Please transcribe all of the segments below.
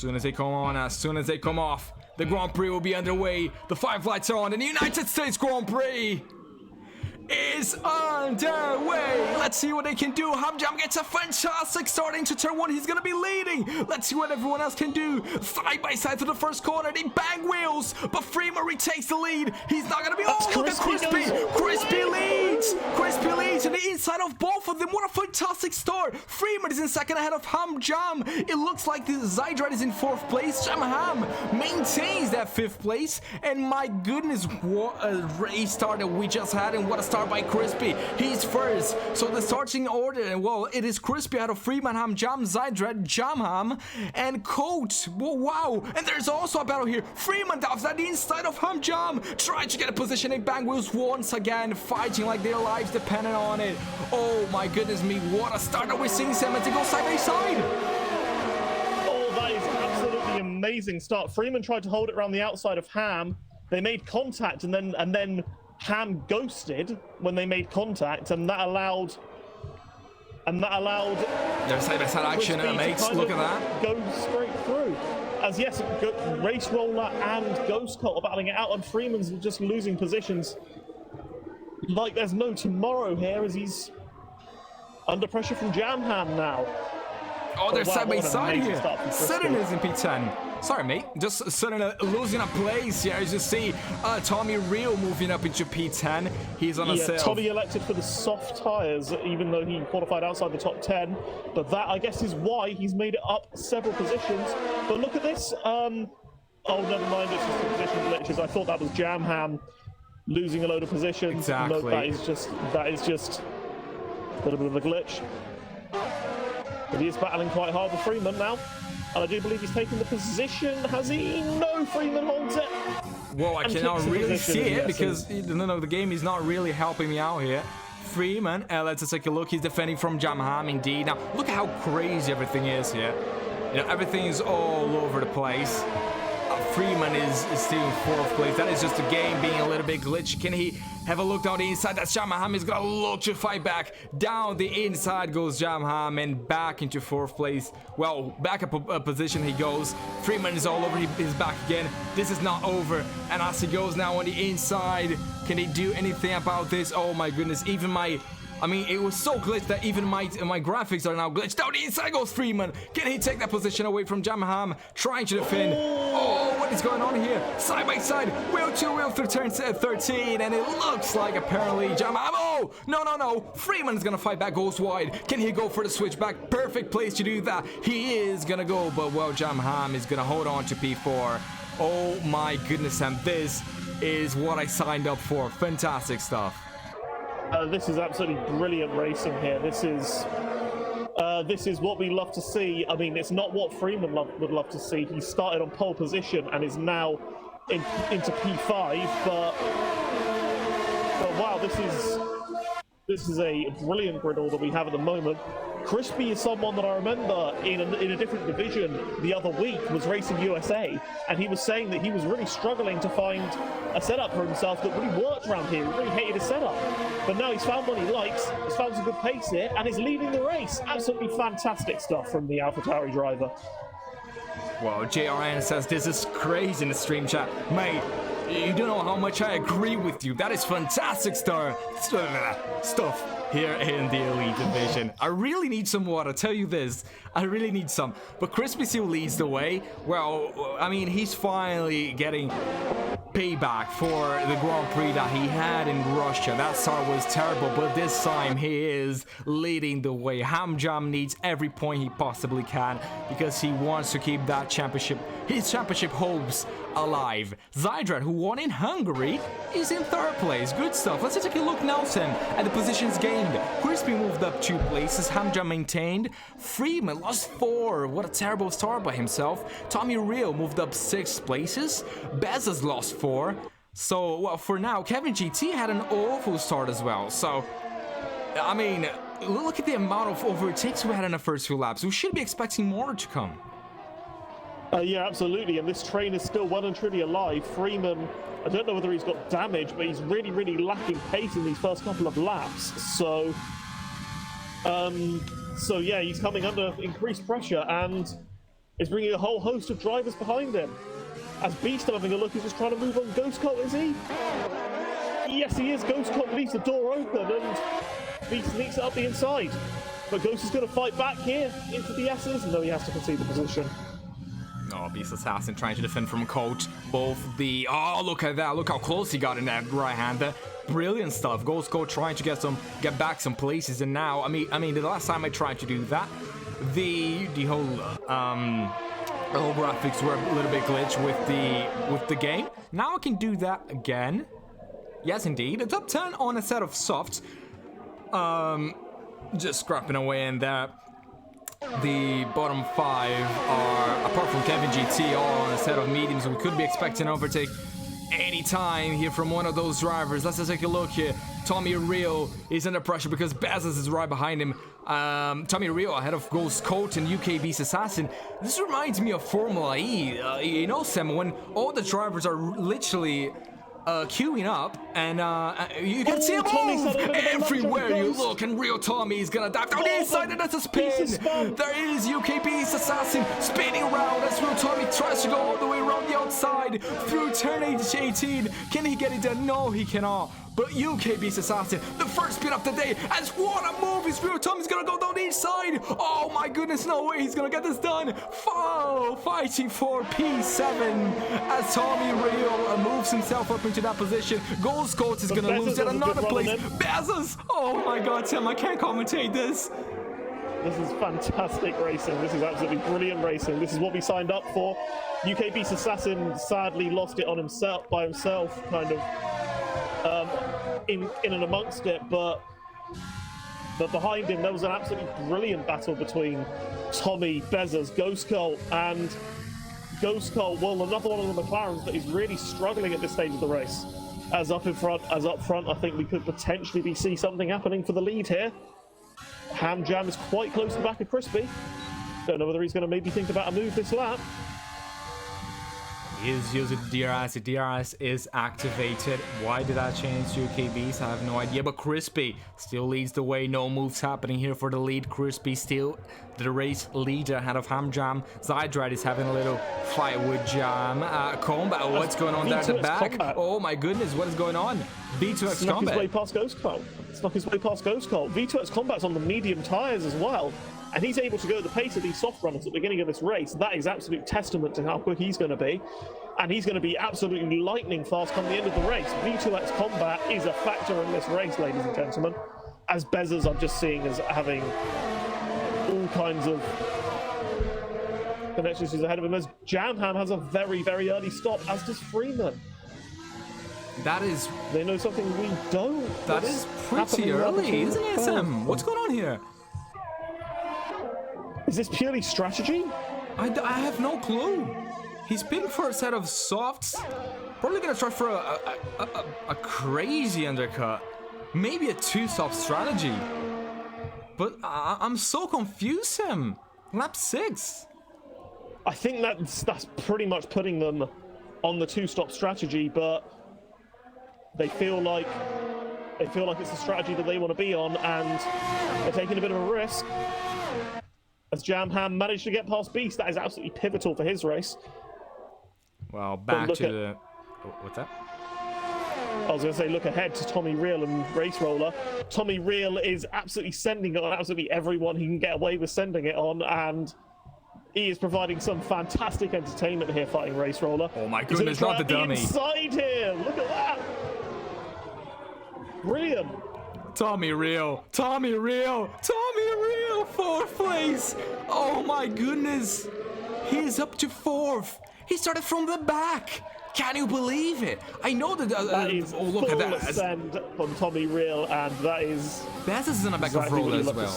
soon as they come on, as soon as they come off, the Grand Prix will be underway. The 5 lights are on, and the United States Grand Prix is underway. Let's see what they can do. Hamjam gets a fantastic start into turn 1. He's gonna be leading. Let's see what everyone else can do. Side by side to the first corner. They bang wheels, but Freeman retakes the lead. He's not gonna be. Oh, look at Crispy. Crispy leads. Crispy leads in the inside of both of them. What a fantastic start. Freeman is in second ahead of Hamjam. It looks like the Zydrad is in 4th place. Jamham maintains that 5th place. And my goodness, what a race start that we just had, and what a start by Crispy. He's first. So the starting order, well, it is Crispy out of Freeman, Hamjam, Zydrad, Jamham, and Coach. Whoa, wow. And there's also a battle here. Freeman dives at the inside of Hamjam, trying to get a position. And bang wheels once again, fighting like their lives depended on it. Oh my goodness me, what a start that we're seeing, Sam, to go side by side. Oh, that is absolutely amazing start. Freeman tried to hold it around the outside of Ham. They made contact, and then Ham ghosted when they made contact, and that allowed there's side-by-side action, mates. Look at that. Go straight through. As yes, Race Roller and Ghost Cult are battling it out, and Freeman's just losing positions like there's no tomorrow here, as he's under pressure from Jamham now. Oh, they're side by side here. Sudden is in P10. Sorry, mate. Just suddenly losing a place here. As you see, Tommy Real moving up into P10. He's on a sale. Tommy elected for the soft tires, even though he qualified outside the top 10. But that, I guess, is why he's made it up several positions. But look at this. Oh, never mind. It's just the position glitches. I thought that was Jamham losing a load of positions. Exactly. No, that is just a little bit of a glitch. But he is battling quite hard with Freeman now. And I do believe he's taken the position. Has he? No, Freeman holds it. Whoa, I cannot really see it because the game is not really helping me out here. Freeman, let's take a look. He's defending from Jamham indeed. Now, look at how crazy everything is here. You know, everything is all over the place. Freeman is still in 4th place. That is just the game being a little bit glitchy. Can he have a look down the inside? That's Jamham. He's gonna look to fight back. Down the inside goes Jamham, and back into 4th place. Well, back up a position he goes. Freeman is all over. He's back again. This is not over. And as he goes now on the inside, can he do anything about this? Oh my goodness. Even it was so glitched that even my graphics are now glitched. Down the inside goes Freeman. Can he take that position away from Jamham? Trying to defend. Oh, what is going on here? Side by side. Wheel to wheel through turn 13. And it looks like apparently Jamham. Oh, no. Freeman's going to fight back. Goes wide. Can he go for the switchback? Perfect place to do that. He is going to go. But, well, Jamham is going to hold on to P4. Oh, my goodness, Sam. This is what I signed up for. Fantastic stuff. This is absolutely brilliant racing here. This is what we love to see. I mean, it's not what Freeman would love to see. He started on pole position and is now into P5. But wow, this is a brilliant grid order we have at the moment. Crispy is someone that I remember in a different division the other week was racing USA, and he was saying that he was really struggling to find a setup for himself that really worked around here. He really hated his setup. But now he's found what he likes, he's found some good pace here, and is leading the race. Absolutely fantastic stuff from the AlphaTauri driver. Well, JRN says this is crazy in the stream chat. Mate, you don't know how much I agree with you. That is fantastic stuff here in the Elite Division. I really need some water, tell you this. I really need some. But Crispy still leads the way. Well, I mean, he's finally getting payback for the Grand Prix that he had in Russia. That start was terrible, but this time he is leading the way. Hamjam needs every point he possibly can because he wants to keep that championship, his championship hopes alive. Zydrad, who won in Hungary, is in 3rd place. Good stuff. Let's take a look now, Sam, at the positions gained. Crispy moved up 2 places. Hamjam maintained. Freeman lost 4. What a terrible start by himself. Tommy Real moved up 6 places. Bezos lost 4. So, well, for now, Kevin GT had an awful start as well. So, I mean, look at the amount of overtakes we had in the first few laps. We should be expecting more to come. Yeah, absolutely. And this train is still well and truly alive. Freeman, I don't know whether he's got damage, but he's really, really lacking pace in these first couple of laps. So yeah, he's coming under increased pressure, and is bringing a whole host of drivers behind him. As Beast, I'm having a look, is just trying to move on. Ghost Cult, is he? Yes, he is. Ghost Cult leaves the door open, and Beast sneaks it up the inside. But Ghost is going to fight back here into the S's. No, he has to concede the position. Oh, Beast Assassin trying to defend from Coach. Both the... Oh, look at that. Look how close he got in that right hand there. Brilliant stuff. Ghost Cult trying to get back some places. And now, I mean, the last time I tried to do that, the whole graphics were a little bit glitched with the game. Now I can do that again. Yes, indeed. A top 10 on a set of softs. Just scrapping away in there. The bottom 5 are, apart from Kevin GT, all on a set of mediums. We could be expecting an overtake any time here from one of those drivers. Let's just take a look here. Tommy Rio is under pressure because Bezos is right behind him. Tommy Rio ahead of Ghost Coat and UKB's Assassin. This reminds me of Formula E. You know, Sam, when all the drivers are literally queuing up, and you can see him move everywhere you look, and Real Tommy is gonna dive down the inside, and that's a spin. There is UKB's Assassin spinning around as Real Tommy tries to go all the way around the outside through turn 18. Can he get it done? No, he cannot. But UKB's Assassin, the first spin of the day, as what a move is Real Tommy's gonna go down each side. Oh my goodness, no way he's gonna get this done. Fighting for P7 as Tommy Rio moves himself up into that position. Ghost Coat is gonna lose at another place. Bezos! Oh my god, Tim, I can't commentate this. This is fantastic racing. This is absolutely brilliant racing. This is what we signed up for. UKB's Assassin sadly lost it on himself, kind of. In and amongst it, but behind him there was an absolutely brilliant battle between Tommy, Bezos, Ghost Cult, and Ghost Cult. Well, another one of the McLarens that is really struggling at this stage of the race. As up front, I think we could potentially see something happening for the lead here. Ham Jam is quite close to the back of Crispy. Don't know whether he's going to maybe think about a move this lap. He is using DRS. The DRS is activated. Why did that change to UKBs? I have no idea. But Crispy still leads the way. No moves happening here for the lead. Crispy still the race leader ahead of Ham Jam. Zydrad is having a little fight with Jam. Combat. What's going on there at the back? Combat. Oh my goodness, what is going on? V2X Snuck Combat. His way past Ghost Cult. Snuck his way past Ghost Cult. V2X Combat's on the medium tyres as well. And he's able to go at the pace of these soft runners at the beginning of this race. That is absolute testament to how quick he's going to be. And he's going to be absolutely lightning fast come the end of the race. V2X Combat is a factor in this race, ladies and gentlemen. As Bezos, I'm just seeing as having all kinds of connection issues ahead of him. As Jamham has a very, very early stop, as does Freeman. That is... They know something we don't. That is pretty early, isn't it, Sam? What's going on here? Is this purely strategy? I have no clue. He's picking for a set of softs. Probably gonna try for a crazy undercut. Maybe a 2-soft strategy. But I'm so confused, Sam. Lap 6. I think that's pretty much putting them on the 2-stop strategy, but they feel like it's a strategy that they want to be on, and they're taking a bit of a risk. As Jamham managed to get past Beast, that is absolutely pivotal for his race. Well, back to the... What's that? I was going to say, look ahead to Tommy Real and Race Roller. Tommy Real is absolutely sending it on absolutely everyone he can get away with sending it on, and he is providing some fantastic entertainment here fighting Race Roller. Oh my goodness, not the dummy. Inside here, look at that. Brilliant. Tommy Real, 4th place. Oh my goodness. He's up to 4th. He started from the back. Can you believe it? I know that. That is look at that. Ascend from Tommy Real, and that is. Bezos is in a back of roll as well.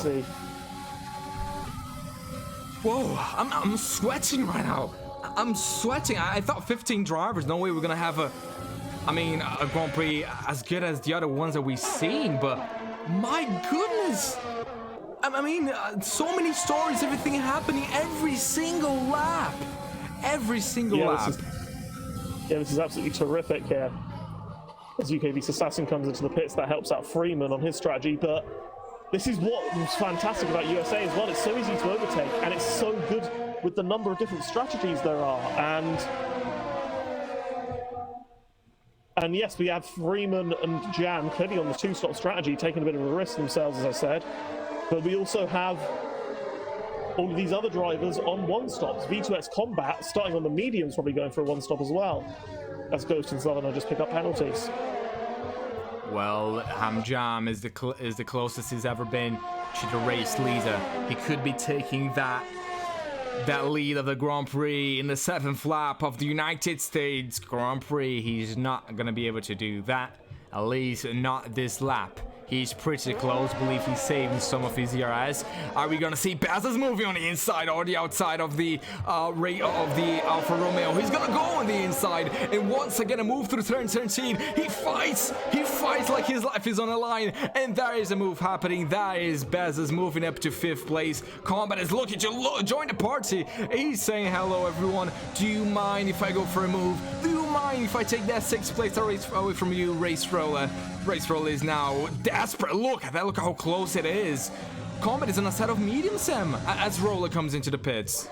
Whoa! I'm sweating right now. I'm sweating. I thought 15 drivers. No way we're gonna have a Grand Prix as good as the other ones that we've seen. But my goodness. I mean, so many stories, everything happening every single lap. Every single lap. This is absolutely terrific here. As UKB's Assassin comes into the pits, that helps out Freeman on his strategy, but this is what was fantastic about USA as well. It's so easy to overtake, and it's so good with the number of different strategies there are. And yes, we have Freeman and Jam clearly on the two-stop strategy, taking a bit of a risk themselves, as I said. But we also have all of these other drivers on one-stops. V2X Combat, starting on the mediums, probably going for a one-stop as well, as Ghost and Southerner just pick up penalties. Well, Hamjam is the closest he's ever been to the race leader. He could be taking that lead of the Grand Prix in the 7th lap of the United States Grand Prix. He's not going to be able to do that, at least not this lap. He's pretty close. Believe he's saving some of his ERS. Are we gonna see Bazza's moving on the inside or the outside of the Alfa Romeo? He's gonna go on the inside, and once again a move through turn 13. He fights like his life is on the line, and there is a move happening. That is Bazza's moving up to 5th place. Combat is looking to join the party. He's saying, hello everyone. Do you mind if I go for a move? Do you mind if I take that 6th place away from you, Race Roller? Race Roller is now desperate. Look at that. Look how close it is. Combat is on a set of medium, Sam, as Roller comes into the pits.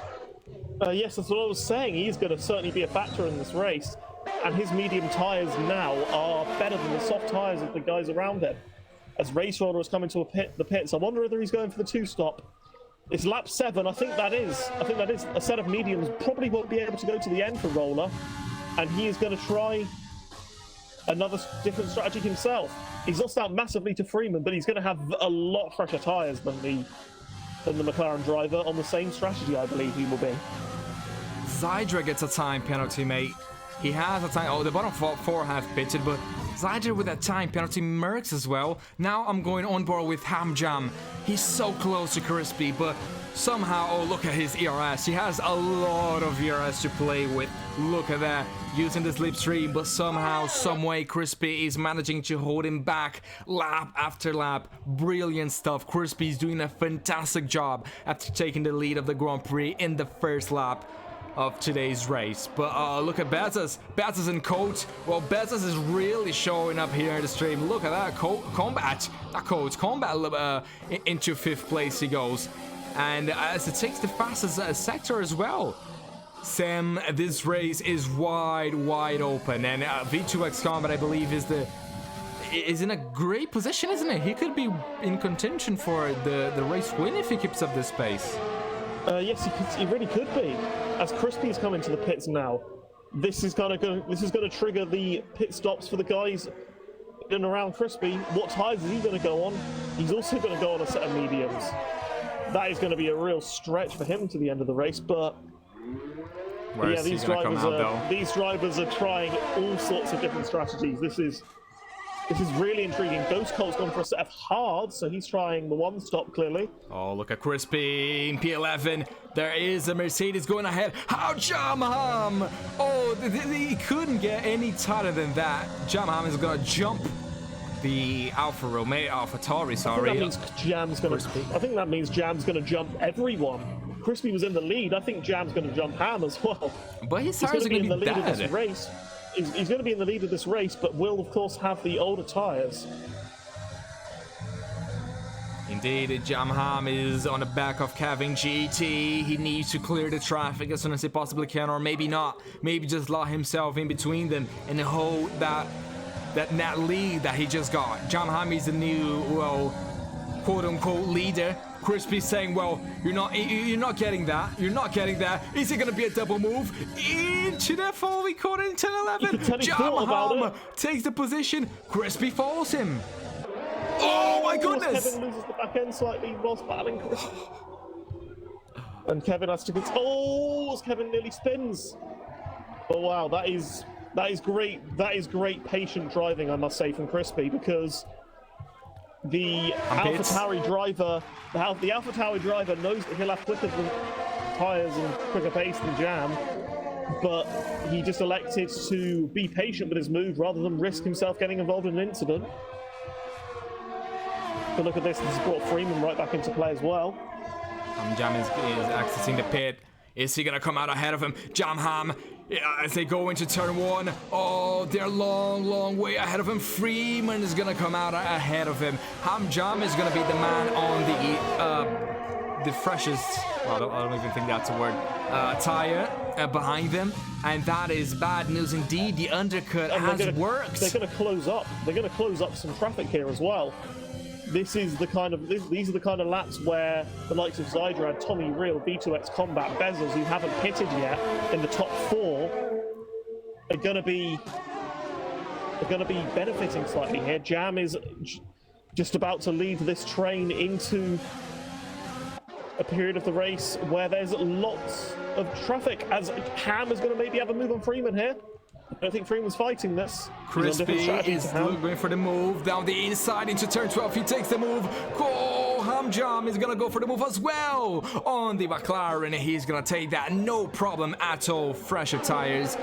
Yes, that's what I was saying. He's going to certainly be a factor in this race. And his medium tyres now are better than the soft tyres of the guys around him. As Race Roller is coming to the pits, I wonder whether he's going for the two-stop. It's lap 7. I think that is a set of mediums. Probably won't be able to go to the end for Roller. And he is going to try another different strategy himself. He's lost out massively to Freeman, but he's going to have a lot fresher tyres than the McLaren driver on the same strategy, I believe he will be. Zydra gets a time penalty, mate. He has a time. Oh, the bottom 4 have pitted, but Zydra with that time penalty. Mercs as well. Now I'm going on board with Hamjam. He's so close to Crispy, but somehow, oh, look at his ERS. He has a lot of ERS to play with. Look at that, using the slipstream, but somehow, someway, Crispy is managing to hold him back lap after lap. Brilliant stuff. Crispy's doing a fantastic job after taking the lead of the Grand Prix in the first lap of today's race. But look at Bezzas. Bezzas in coach. Well, Bezzas is really showing up here in the stream. Look at that combat. That coach combat into 5th place he goes. And as it takes the fastest sector as well. Sam, this race is wide open, and V2X Combat, I believe, is in a great position, isn't it? He could be in contention for the race win if he keeps up this pace. Yes, he really could be. As Crispy is coming to the pits now, this is going to trigger the pit stops for the guys in and around Crispy. What tyres is he going to go on? He's also going to go on a set of mediums. That is going to be a real stretch for him to the end of the race, but yeah, these drivers are trying all sorts of different strategies. This is really intriguing. Ghost Cole's gone for a set of hard, so he's trying the one-stop clearly. Oh, look at Crispy in P11. There is a Mercedes going ahead. How Jamham! Oh, he couldn't get any tighter than that. Jamham is going to jump the Alfa Romeo, AlphaTauri, sorry. I think that means Jam's going to jump everyone. Crispy was in the lead. I think Jam's going to jump Ham as well. But his tires are going to be bad. He's going to be in the lead of this race, but will, of course, have the older tires. Indeed, Jamham is on the back of Kevin GT. He needs to clear the traffic as soon as he possibly can, or maybe not. Maybe just lock himself in between them and hold that lead that he just got. Jamham is the new, well, quote-unquote leader. Crispy saying, well, you're not getting that. You're not getting that. Is it going to be a double move into the following corner in 10-11? Jamham takes the position. Crispy follows him. Oh my goodness! Kevin loses the back end slightly whilst battling Crispy. And Kevin has to get. Oh, as Kevin nearly spins. Oh wow, that is great. That is great patient driving, I must say, from Crispy, because the AlphaTauri driver knows that he'll have quicker tyres and quicker pace than Jam, but he just elected to be patient with his move rather than risk himself getting involved in an incident. But look at this has brought Freeman right back into play as well. Jam is accessing the pit. Is he going to come out ahead of him? Jamham, as they go into turn 1. Oh, they're long way ahead of him. Freeman is going to come out ahead of him. Hamjam is going to be the man on the freshest, well, I don't even think that's a word, tire behind them, and that is bad news indeed. The undercut has worked. They're going to close up. They're going to close up some traffic here as well. These are the kind of laps where the likes of Zydrad, Tommy Real, V2X Combat, Bezos, who haven't pitted yet in the top 4, are going to be benefiting slightly here. Jam is just about to lead this train into a period of the race where there's lots of traffic, as Ham is going to maybe have a move on Freeman here. I don't think Freeman's fighting this. Crispy is going for the move down the inside into turn 12. He takes the move. Hamjam is gonna go for the move as well on the McLaren. He's gonna take that, no problem at all. Fresher tires,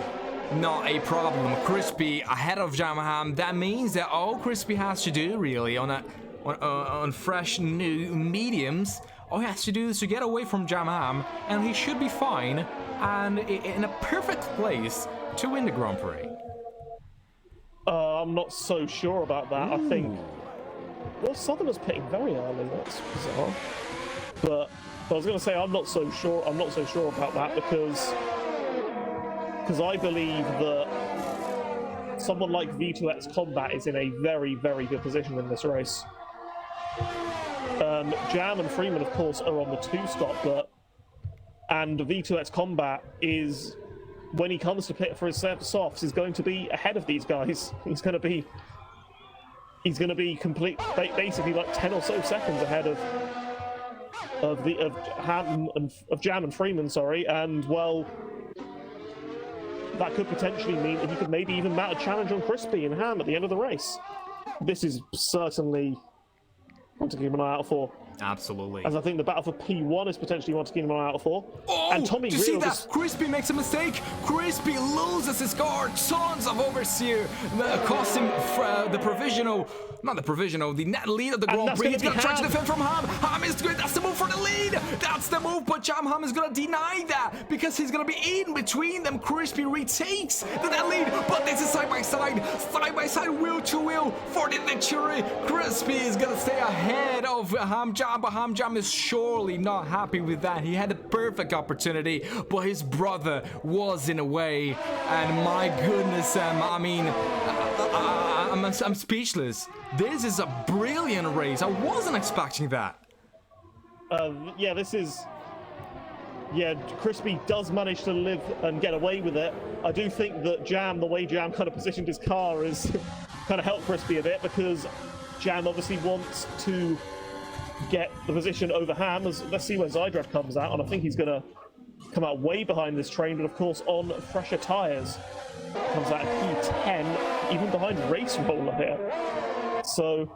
not a problem. Crispy ahead of Jamaham. That means that all Crispy has to do really on fresh new mediums, all he has to do is to get away from Jamaham, and he should be fine and in a perfect place to win the Grand Prix. I'm not so sure about that. Ooh. I think, well, Southerner's pitting very early. That's bizarre. But I was going to say I'm not so sure. I'm not so sure about that because I believe that someone like V2X Combat is in a very, very good position in this race. Jam and Freeman, of course, are on the 2-stop, and V2X Combat is, when he comes to pit for his softs, is going to be ahead of these guys. He's going to be basically like 10 or so seconds ahead of Jam and Freeman, sorry, and well, that could potentially mean that he could maybe even mount a challenge on Crispy and Ham at the end of the race. This is certainly one to keep an eye out for. Absolutely. As I think the battle for P1 is potentially one to keep an eye out for. Oh, and Tommy, do you see that? Crispy makes a mistake. Crispy loses his car. Tons of oversteer. Cost him the provisional, not the provisional, the net lead of the Grand Prix. He's going to try to defend from Ham. Ham is good. That's the move for the lead. That's the move, but Ham is going to deny that because he's going to be in between them. Crispy retakes the net lead, but this is side by side, wheel to wheel for the victory. Crispy is going to stay ahead of Hamjam. But Hamjam is surely not happy with that. He had a perfect opportunity, but his brother was in a way. And my goodness, I mean, I'm speechless. This is a brilliant race. I wasn't expecting that. Yeah, this is... Yeah, Crispy does manage to live and get away with it. I do think that Jam, the way Jam kind of positioned his car, has kind of helped Crispy a bit, because Jam obviously wants to get the position over Ham. Let's see where Zydrad comes out, and I think he's going to come out way behind this train, but of course on fresher tyres. Comes out at P10, even behind Race Roller here. So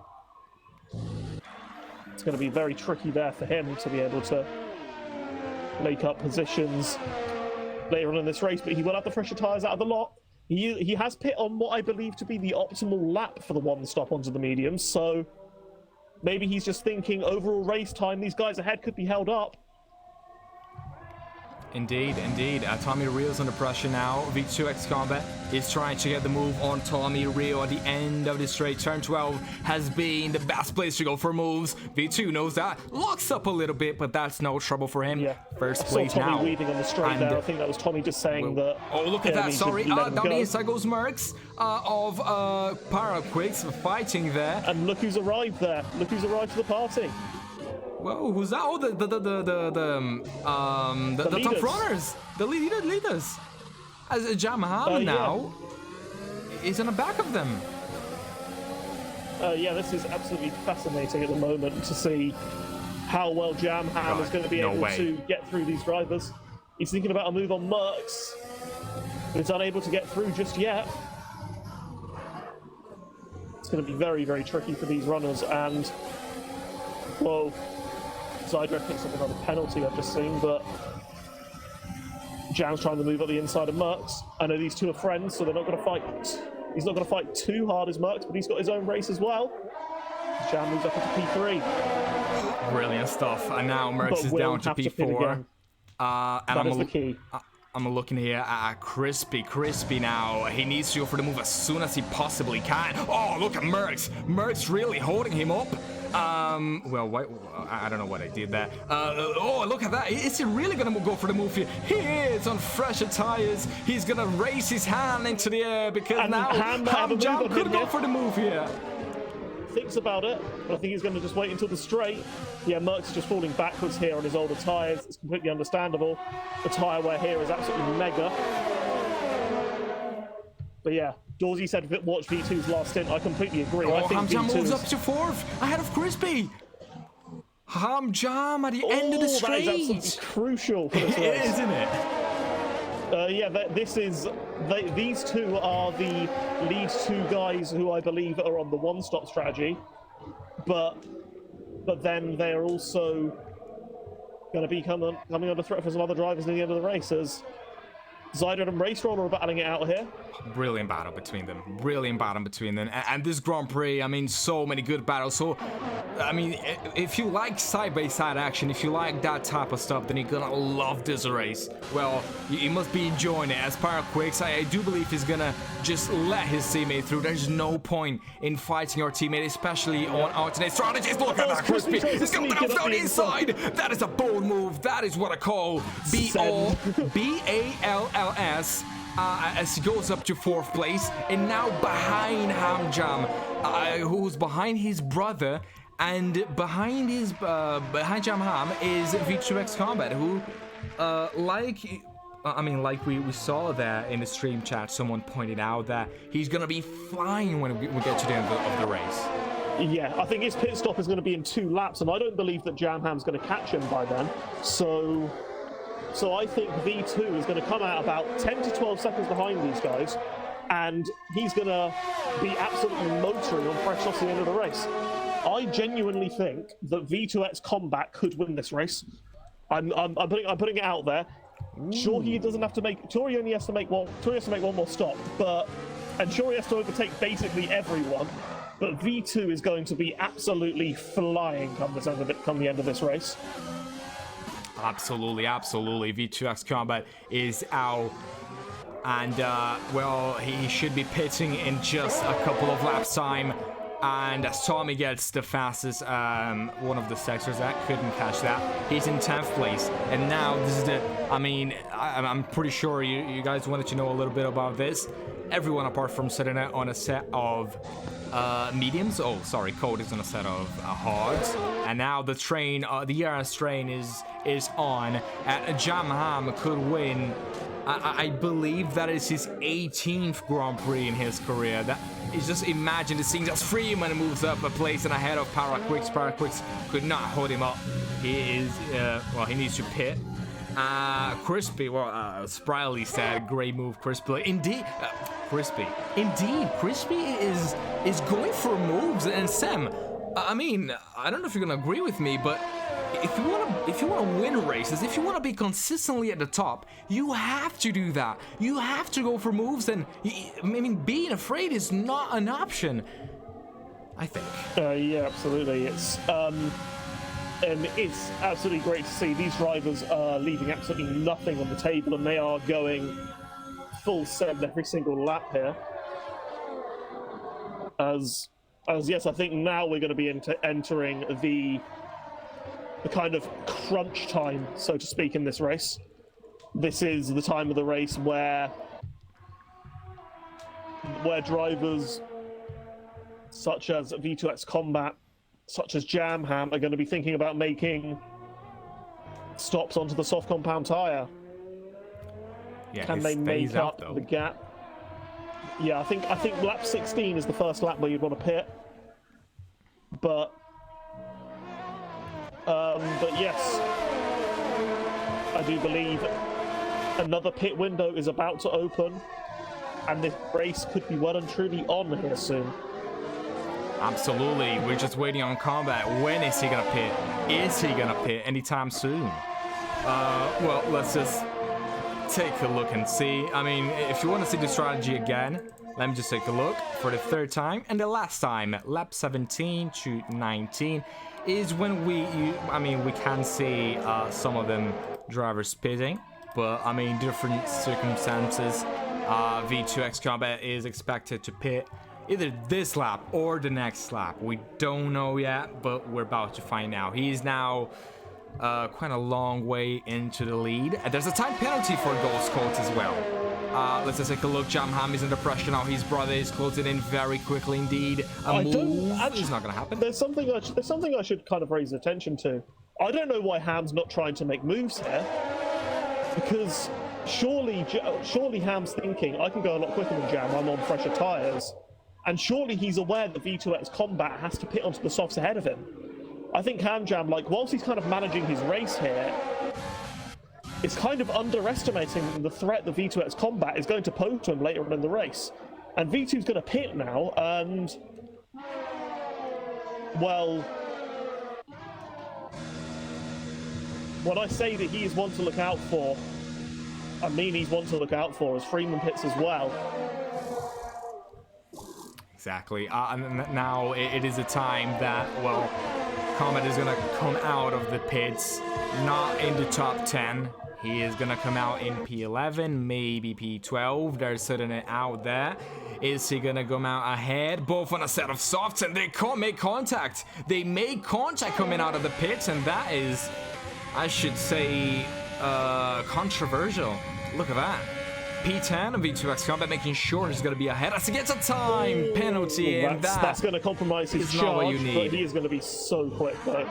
it's going to be very tricky there for him to be able to make up positions later on in this race, but he will have the fresher tyres out of the lot. He has pit on what I believe to be the optimal lap for the one stop onto the mediums, so maybe he's just thinking overall race time, these guys ahead could be held up. Indeed. Tommy Rio's under pressure now. V2X Combat is trying to get the move on Tommy Rio at the end of the straight. Turn 12 has been the best place to go for moves. V2 knows that. Locks up a little bit, but that's no trouble for him. Yeah. First place Tommy now. weaving on the straight there. I think that was Tommy just saying that... Oh, look at that. Sorry. Down the inside goes Merckx of Paraquicks fighting there. And look who's arrived there. Look who's arrived to the party. Whoa, who's that? Oh, the top runners, the leaders. As Jamaham now is in the back of them. Yeah, this is absolutely fascinating at the moment to see how well Jamaham is going to be able to get through these drivers. He's thinking about a move on Merckx, but he's unable to get through just yet. It's going to be very, very tricky for these runners, and whoa. Zydrad picks up another penalty I've just seen, but Jam's trying to move up the inside of Merckx. I know these two are friends, so they're not going to fight. He's not going to fight too hard as Merckx, but he's got his own race as well. Jam moves up into P3. Brilliant stuff. And now Merckx is down to P4. That is the key. I'm looking here at Crispy now. He needs to go for the move as soon as he possibly can. Oh, look at Merckx. Merckx really holding him up. Well, I don't know what I did there. Oh, look at that. Is he really gonna go for the move here? He is on fresher tires. He's gonna raise his hand into the air because And now Hamjam could go for the move here. Thinks about it, but I think he's going to just wait until the straight. Yeah, Merckx is just falling backwards here on his older tyres. It's completely understandable. The tyre wear here is absolutely mega. But yeah, Dorsey said watch V2's last stint. I completely agree. Oh, I think Hamjam moves V2's... up to 4th, ahead of Crispy. Hamjam at the end of the straight. That is absolutely crucial for this race. Isn't it? Yeah, these two are the lead two guys who I believe are on the one-stop strategy, but then they are also going to be coming under threat for some other drivers near the end of the race, as Zyder and Race Roller are battling it out here. Brilliant battle between them. Brilliant battle between them. And this Grand Prix, I mean, so many good battles. So, I mean, if you like side-by-side action, if you like that type of stuff, then you're gonna love this race. Well, you must be enjoying it. As Paraquix, I do believe he's gonna just let his teammate through. There's no point in fighting your teammate, especially on alternate strategies. Look at that, Crispy. He's got that down the inside. That is a bold move. That is what I call BALLS. As he goes up to 4th place, and now behind Hamjam, who's behind his brother, and behind Jamham is V2X Combat, who, like we saw there in the stream chat, someone pointed out that he's gonna be flying when we get to the end of the race. Yeah, I think his pit stop is going to be in 2 laps, and I don't believe that Jamham's going to catch him by then. So I think V2 is going to come out about 10 to 12 seconds behind these guys, and he's going to be absolutely motoring on fresh off the end of the race. I genuinely think that V2X Combat could win this race. I'm putting it out there. Sure, he only has to make one more stop, and sure he has to overtake basically everyone. But V2 is going to be absolutely flying come the end of this race. Absolutely. V2X Combat is out. And, well, he should be pitching in just a couple of laps time. And as Tommy gets the fastest one of the sectors, that couldn't catch that. He's in 10th place. And now this is I'm pretty sure you guys wanted to know a little bit about this. Everyone apart from Serena on a set of mediums. Oh, sorry, Code is on a set of hards. And now the train, the ERS train is on. And Jamham could win. I believe that is his 18th Grand Prix in his career. That is, just imagine the scenes as Freeman moves up a place and ahead of Paraquix. Paraquix could not hold him up. He is, he needs to pit. Crispy, Spriley said, great move, Crispy. Indeed, Crispy. Indeed, Crispy is going for moves. And Sam, I mean, I don't know if you're gonna agree with me, but if you wanna win races, if you wanna be consistently at the top, you have to do that. You have to go for moves, and being afraid is not an option, I think. Yeah, absolutely. And it's absolutely great to see these drivers are leaving absolutely nothing on the table, and they are going full send every single lap here. As yes, I think now we're going to be entering the kind of crunch time, so to speak, in this race. This is the time of the race where drivers such as V2X Combat, such as Jamham, are going to be thinking about making stops onto the soft compound tire. Yeah, can they make up the gap? Yeah, I think lap 16 is the first lap where you'd want to pit. But yes, I do believe another pit window is about to open, and this race could be well and truly on here soon. Absolutely, we're just waiting on Combat. When is he gonna pit? Is he gonna pit anytime soon? Well, let's just take a look and see. I mean, if you want to see the strategy again, let me just take a look for the third time. And the last time, lap 17 to 19, is when we can see some of them drivers pitting, but I mean, different circumstances. V2X Combat is expected to pit either this lap or the next lap. We don't know yet, but we're about to find out. He's now quite a long way into the lead. And there's a time penalty for Ghost Coat as well. Let's just take a look. Jam Ham is under pressure now. His brother is closing in very quickly indeed. It's not going to happen. There's something I should kind of raise attention to. I don't know why Ham's not trying to make moves here, because surely Ham's thinking, I can go a lot quicker than Jam. I'm on fresher tires, and surely he's aware that V2X Combat has to pit onto the softs ahead of him. I think Ham Jam, like, whilst he's kind of managing his race here, is kind of underestimating the threat that V2X Combat is going to pose to him later on in the race. And V2's going to pit now, and, well, when I say that he is one to look out for, I mean he's one to look out for, as Freeman pits as well. Exactly. And now it is a time that, well, Comet is going to come out of the pits, not in the top 10. He is going to come out in P11, maybe P12. They're setting it out there. Is he going to come out ahead? Both on a set of softs, and they can't make contact. They made contact coming out of the pits, and that is, I should say, controversial. Look at that. P10 of V2X Combat making sure he's going to be ahead as he gets a time penalty, and that's going to compromise his charge, but he is going to be so quick, though.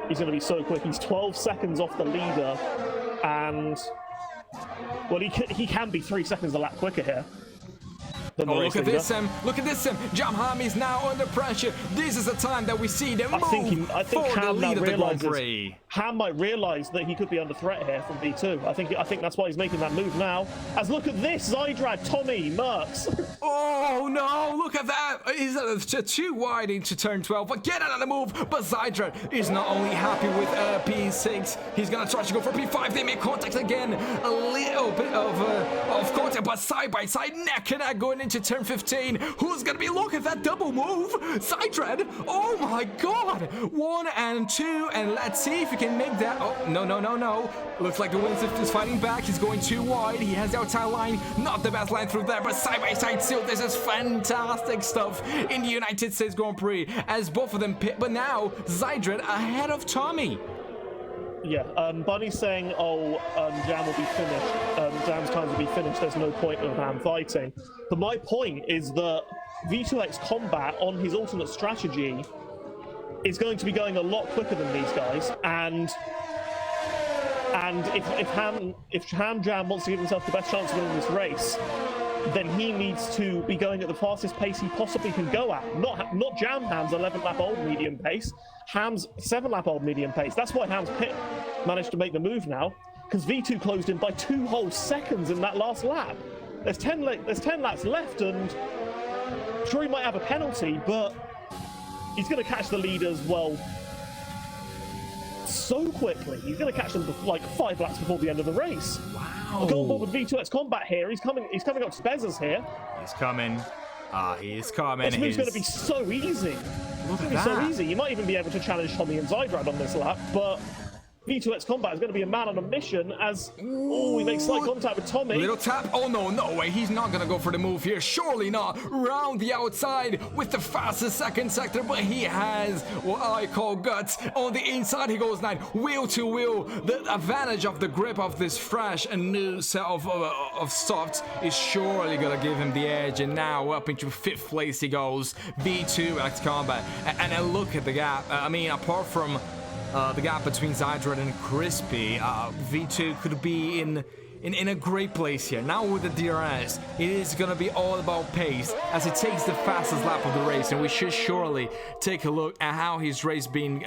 He's going to be so quick. He's 12 seconds off the leader, and, well, he can be 3 seconds a lap quicker here. Oh, look at this, look at this, Jam Ham is now under pressure. This is the time that we see them move I think for the lead of the Grand Prix. Ham might realise that he could be under threat here from V2. I think that's why he's making that move now. As look at this, Zydrad, Tommy, Mercs. Oh no, look at that. He's too wide into turn 12, but get out of the move. But Zydrad is not only happy with P6, he's going to try to go for P5. They make contact again. A little bit of contact, but side by side, neck and neck going into turn 15. Who's going to be, look at that double move. Zydrad, oh my god. 1 and 2, and let's see if he can make that. Oh, no. Looks like the Winslift is fighting back. He's going too wide. He has the outside line. Not the best line through there, but side by side still, this is fantastic stuff in the United States Grand Prix as both of them pit. But now, Zydrad ahead of Tommy. Yeah, Bunny's saying, Jam will be finished. Jam's times will be finished. There's no point of Ham fighting. But my point is that V2X Combat on his alternate strategy is going to be going a lot quicker than these guys, and if Ham Jam wants to give himself the best chance of winning this race, then he needs to be going at the fastest pace he possibly can go at. Not Jam Ham's 11-lap-old medium pace, Ham's 7-lap-old medium pace. That's why Ham's pit managed to make the move now, because V2 closed in by 2 whole seconds in that last lap. There's 10 laps left, and sure, he might have a penalty, but he's going to catch the leaders, well, so quickly. He's going to catch them like 5 laps before the end of the race. Wow. Going on with V2X Combat here. He's coming up to Bezos here. He's coming. He's coming. This move's going to be so easy. It's going to be so easy. You might even be able to challenge Tommy and Zydrad on this lap, but V2X Combat is going to be a man on a mission as... Oh, he makes slight contact with Tommy. Little tap. Oh, no way. He's not going to go for the move here. Surely not. Round the outside with the fastest second sector, but he has what I call guts. On the inside, he goes 9. Wheel to wheel. The advantage of the grip of this fresh and new set of softs is surely going to give him the edge. And now up into 5th place he goes. V2X Combat. And look at the gap. I mean, apart from... the gap between Zydrad and Crispy, V2 could be in a great place here. Now with the DRS, it is going to be all about pace as he takes the fastest lap of the race, and we should surely take a look at how his race been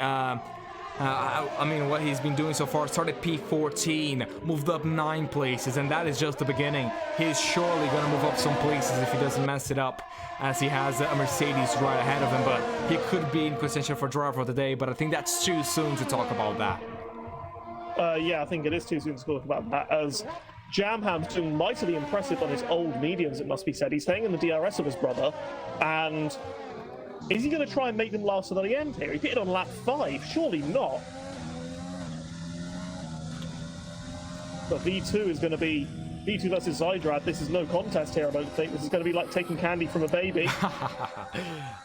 what he's been doing so far. Started P14, moved up 9 places, and that is just the beginning. He's surely going to move up some places if he doesn't mess it up, as he has a Mercedes right ahead of him, but he could be in contention for driver of the day, but I think that's too soon to talk about that. Yeah, I think it is too soon to talk about that, as Jam Ham's doing mightily impressive on his old mediums, it must be said. He's staying in the DRS of his brother, and is he going to try and make them last to the end here? He pitted on lap 5, surely not. But V2 is going to be V2 versus Zydrad, this is no contest here, I don't think. This is going to be like taking candy from a baby.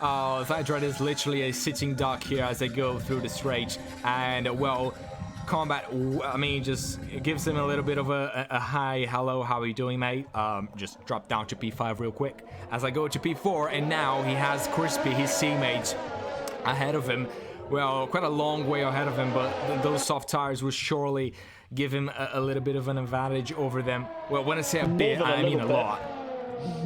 Oh, Zydrad is literally a sitting duck here as they go through the straight. And, well, combat, I mean, just gives him a little bit of a hi, hello, how are you doing, mate? Just drop down to P5 real quick. As I go to P4, and now he has Crispy, his teammate, ahead of him. Well, quite a long way ahead of him, but those soft tires will surely give him a little bit of an advantage over them. Well, when I say a bit, I mean a lot.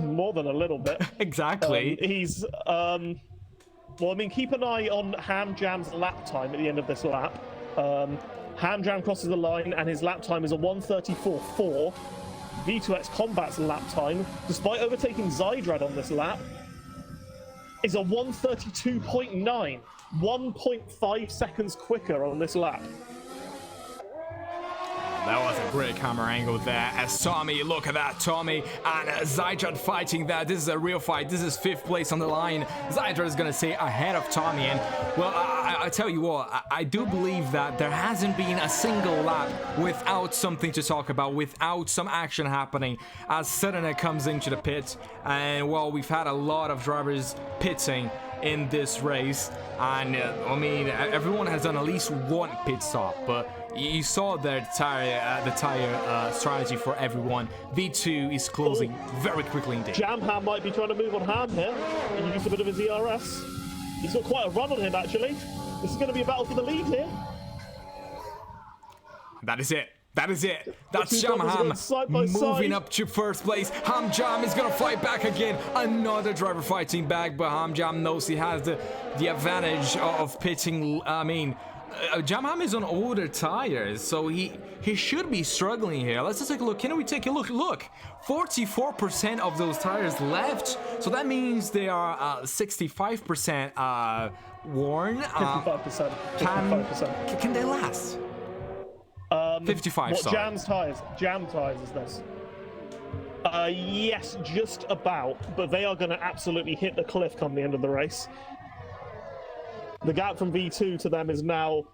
More than a little bit. Exactly. He's, well, I mean, keep an eye on Ham Jam's lap time at the end of this lap. Ham Jam crosses the line, and his lap time is a 1:34.4. V2X Combat's lap time, despite overtaking Zydrad on this lap, is a 1:32.9. 1.5 seconds quicker on this lap. That was a great camera angle there. As Tommy, look at that, Tommy and Zydrad fighting that. This is a real fight. This is 5th place on the line. Zydrad is gonna stay ahead of Tommy, and well, I tell you what, I do believe that there hasn't been a single lap without something to talk about, without some action happening. As Serena comes into the pit, and well, we've had a lot of drivers pitting in this race, and I mean, everyone has done at least one pit stop, but you saw the tire strategy for everyone. V2 is closing very quickly indeed. Jamham might be trying to move on Ham here. He used a bit of his ERS. He's got quite a run on him, actually. This is going to be a battle for the lead here. That is it. That is it. That's Jamham moving up to 1st place. Ham Jam is going to fight back again. Another driver fighting back, but Ham Jam knows he has the advantage of pitting. I mean, Jamham is on older tires, so he should be struggling here. Let's just take a look. Can we take a look? Look, 44% of those tires left, so that means they are 65% worn. 55%. 55%. Can they last? 55. What, sorry. Jam's tires? Jam tires is this? Yes, just about, but they are going to absolutely hit the cliff come the end of the race. The gap from V2 to them is now,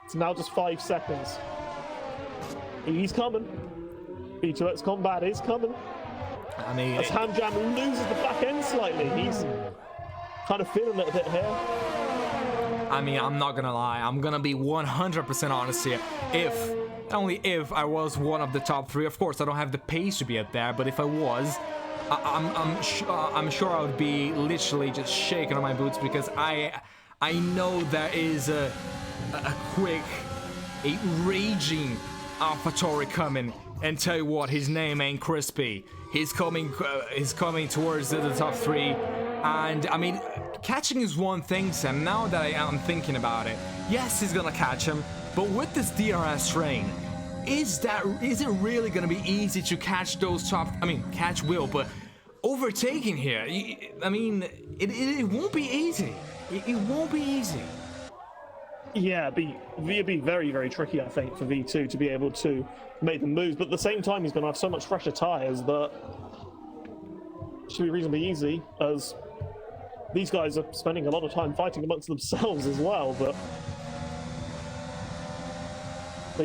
it's now just 5 seconds. He's coming. V2X Combat is coming. I mean, as Ham Jam loses the back end slightly, he's kind of feeling it a bit here. I mean, I'm not gonna lie, I'm gonna be 100% honest here. Only if I was one of the top 3, of course I don't have the pace to be up there, but if I was, I'm sure I would be literally just shaking on my boots, because I know there is a raging AlphaTauri coming, and tell you what, his name ain't Crispy. He's coming towards the top 3, and I mean, catching is one thing, Sam. Now that I'm thinking about it, yes, he's gonna catch him, but with this DRS train, is it really gonna be easy to catch those top? I mean, catch will, but overtaking here, I mean, it won't be easy. It won't be easy. Yeah, it'd be very, very tricky, I think, for V2 to be able to make the moves. But at the same time, he's going to have so much fresher tyres that it should be reasonably easy, as these guys are spending a lot of time fighting amongst themselves as well. But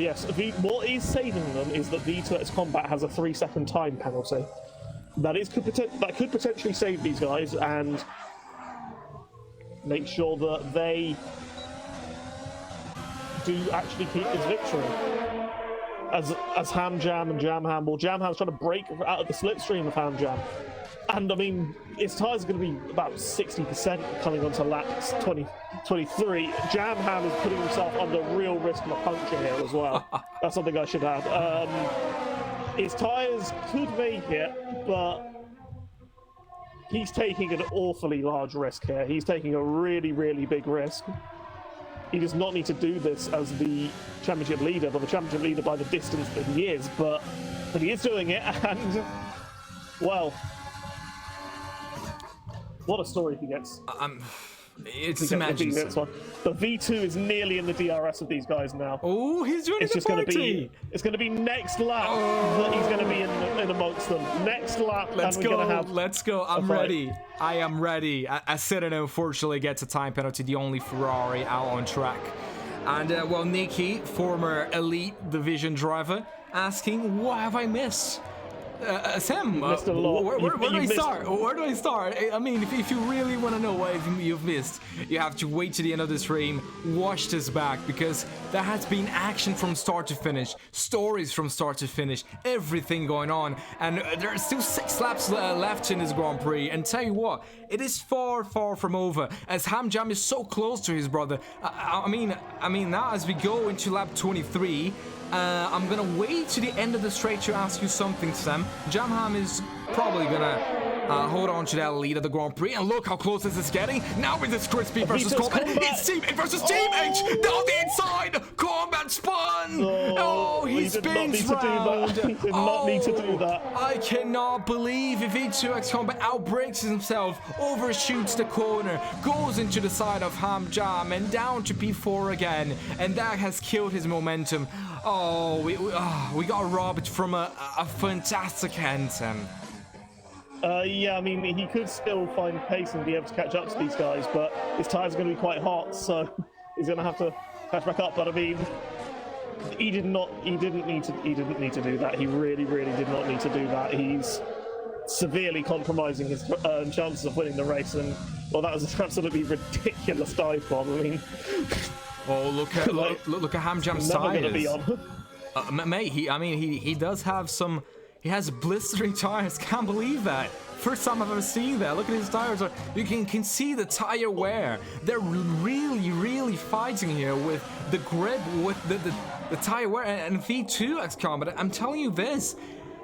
yes, what is saving them is that V2X Combat has a 3-second time penalty. That could potentially save these guys and make sure that they do actually keep this victory. As Ham Jam and Jamham, well, Jamham's trying to break out of the slipstream of Ham Jam. And I mean, his tyres are going to be about 60% coming onto lap 23. Jamham is putting himself under real risk of a puncture here as well. That's something I should add. His tyres could make it, but he's taking an awfully large risk here. He's taking a really, really big risk. He does not need to do this as the championship leader, but the championship leader by the distance that he is, but he is doing it, and, well, what a story he gets. It's imagine. The V2 is nearly in the DRS of these guys now. Oh, he's doing it's the just party. It's going to be next lap that he's going to be in amongst them. Next lap. Let's and we're go. Gonna have Let's go. I'm ready. I am ready. Serena unfortunately gets a time penalty, the only Ferrari out on track. And, well, Nikki, former Elite Division driver, asking, what have I missed? Sam, missed a lot. where do I You've start? Where do I start? I mean, if you really want to know what you've missed, you have to wait to the end of the stream, watch this back, because there has been action from start to finish, stories from start to finish, everything going on, and there are still 6 laps left in this Grand Prix, and tell you what, it is far, far from over, as Hamjam is so close to his brother. I mean, now as we go into lap 23, I'm gonna wait to the end of the straight to ask you something, Sam. Jamham is probably gonna hold on to that lead of the Grand Prix, and look how close this is getting. Now with this Crispy versus Combat, it's Team A versus Team H down the inside. Combat spun. Oh, he spins round. He did not need to do that. I cannot believe if V2X Combat outbreaks himself, overshoots the corner, goes into the side of Hamjam, and down to P4 again, and that has killed his momentum. Oh, we got robbed from a fantastic anthem. Yeah, I mean, he could still find pace and be able to catch up to these guys, but his tires are going to be quite hot, so he's going to have to catch back up. But I mean, he didn't need to do that. He really did not need to do that. He's severely compromising his chances of winning the race, and well, that was an absolutely ridiculous dive bomb. I mean. Oh, look at Hamjam's tires. Mate, he does have some. He has blistering tires. Can't believe that. First time I've ever seen that. Look at his tires. You can see the tire wear. They're really fighting here with the grip, with the tire wear, and V2X Combat. I'm telling you this.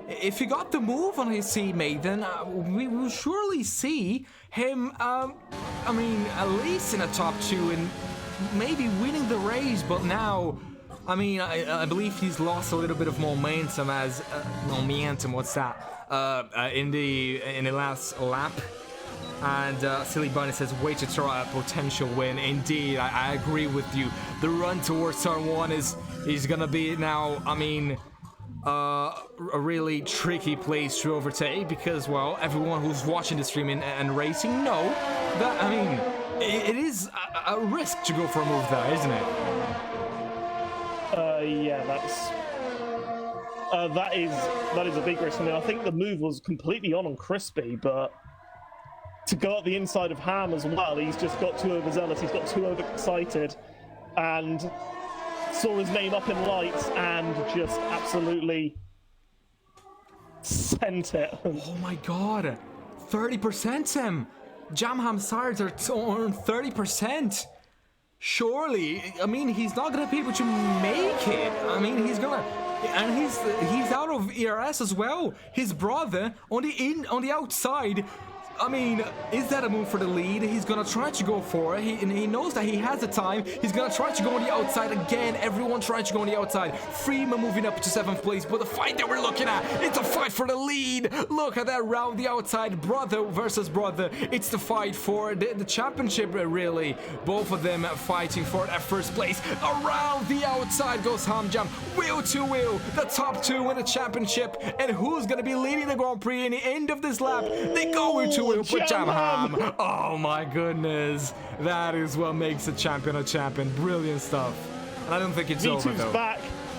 If he got the move on his teammate, then we will surely see him. I mean, at least in a top 2 and maybe winning the race. But now, I mean, I believe he's lost a little bit of momentum as what's that? In the last lap. And Silly Bunny says, way to try a potential win. Indeed, I agree with you. The run towards turn 1 is gonna be now, I mean, a really tricky place to overtake, because, well, everyone who's watching the stream and racing know that, I mean, it is a risk to go for a move there, isn't it? Yeah, that is a big risk. I mean, I think the move was completely on Crispy, but to go up the inside of Ham as well, he's just got too overzealous, he's got too overexcited, and saw his name up in lights and just absolutely sent it. Oh my god, 30% him! Jamham's tires are on 30%. Surely, I mean, he's not gonna be able to make it. I mean, he's gonna, and he's out of ERS as well. His brother on the outside. I mean, is that a move for the lead? He's gonna try to go for it. He knows that he has the time. He's gonna try to go on the outside again. Everyone trying to go on the outside. Freeman moving up to 7th place. But the fight that we're looking at, it's a fight for the lead. Look at that round the outside. Brother versus brother. It's the fight for the championship, really. Both of them fighting for that first place. Around the outside goes Hamjam. Wheel to wheel. The top 2 in the championship. And who's gonna be leading the Grand Prix in the end of this lap? They go into Jamham. Oh my goodness, that is what makes a champion a champion. Brilliant stuff. And I don't think it's over though.